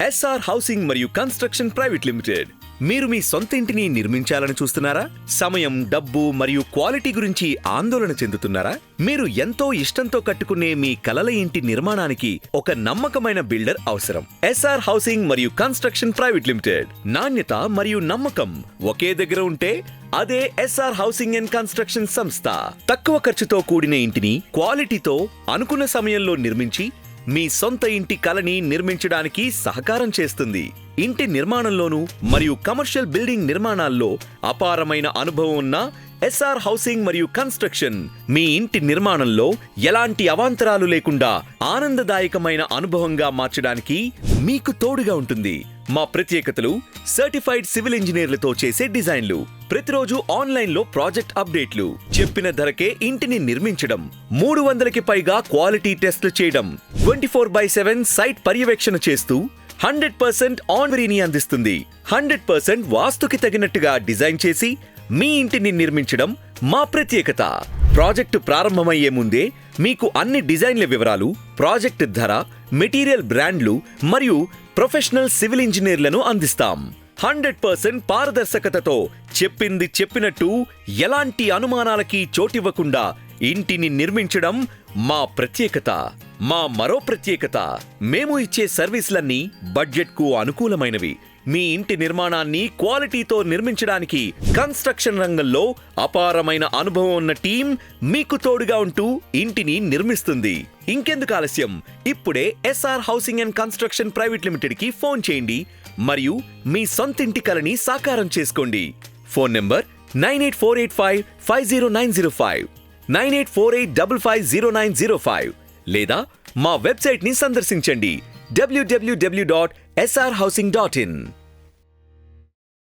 SR housing మరియు construction private limited. మీరు మీ సొంత ఇంటిని నిర్మించాలని చూస్తున్నారా? సమయం, డబ్బు మరియు క్వాలిటీ గురించి ఆందోళన చెందుతున్నారా? మీరు ఎంతో ఇష్టంతో కట్టుకునే మీ కలల ఇంటి నిర్మాణానికి ఒక నమ్మకమైన బిల్డర్ అవసరం. ఎస్ఆర్ హౌసింగ్ మరియు కన్స్ట్రక్షన్ ప్రైవేట్ లిమిటెడ్. నాణ్యత మరియు నమ్మకం ఒకే దగ్గర ఉంటే అదే ఎస్ఆర్ హౌసింగ్ అండ్ కన్స్ట్రక్షన్ సంస్థ. తక్కువ ఖర్చుతో కూడిన ఇంటిని క్వాలిటీతో అనుకున్న సమయంలో నిర్మించి మీ సొంత ఇంటి కలని నిర్మించడానికి సహకారం చేస్తుంది. ఇంటి నిర్మాణంలోనూ మరియు కమర్షియల్ బిల్డింగ్ నిర్మాణాల్లో అపారమైన అనుభవం ఉన్న ఎస్ఆర్ హౌసింగ్ మరియు కన్స్ట్రక్షన్ మీ ఇంటి నిర్మాణంలో ఎలాంటి అవాంతరాలు లేకుండా ఆనందదాయకమైన అనుభవంగా మార్చడానికి మీకు తోడుగా ఉంటుంది. మా ప్రత్యేకతలు సర్టిఫైడ్ సివిల్ ఇంజనీర్లతో చేసే డిజైన్లు, ప్రతిరోజు ఆన్లైన్లో ప్రాజెక్ట్ అప్డేట్లు, చెప్పిన ధరకే ఇంటిని నిర్మించడం, 300కి పైగా క్వాలిటీ టెస్టులు చేయడం, 24/7 సైట్ పర్యవేక్షణ చేస్తూ 100% ఆన్వరీని అందిస్తుంది. 100% వాస్తుకి తగినట్టుగా డిజైన్ చేసి మీ ఇంటిని నిర్మించడం మా ప్రత్యేకత. ప్రాజెక్టు ప్రారంభమయ్యే ముందే మీకు అన్ని డిజైన్ల వివరాలు, ప్రాజెక్టు ధర, మెటీరియల్ బ్రాండ్లు మరియు ప్రొఫెషనల్ సివిల్ ఇంజనీర్లను అందిస్తాం. 100% పారదర్శకతతో చెప్పింది చెప్పినట్టు ఎలాంటి అనుమానాలకి చోటివ్వకుండా ఇంటిని నిర్మించడం మా ప్రత్యేకత. మా మరో ప్రత్యేకత, మేము ఇచ్చే సర్వీసులన్నీ బడ్జెట్కు అనుకూలమైనవి. మీ ఇంటి నిర్మాణాన్ని క్వాలిటీతో నిర్మించడానికి కన్స్ట్రక్షన్ రంగంలో అపారమైన అనుభవం ఉన్న టీం మీకు తోడుగా ఉంటూ ఇంటిని నిర్మిస్తుంది. ఇంకెందుకు ఆలస్యం? ఇప్పుడే SR housing and construction private limited కి ఫోన్ చేయండి మరియు మీ సొంతింటి కలని సాకారం చేసుకోండి. ఫోన్ నంబర్ 9848550905, 9848550905 లేదా మా వెబ్సైట్ ని సందర్శించండి www.srhousing.in.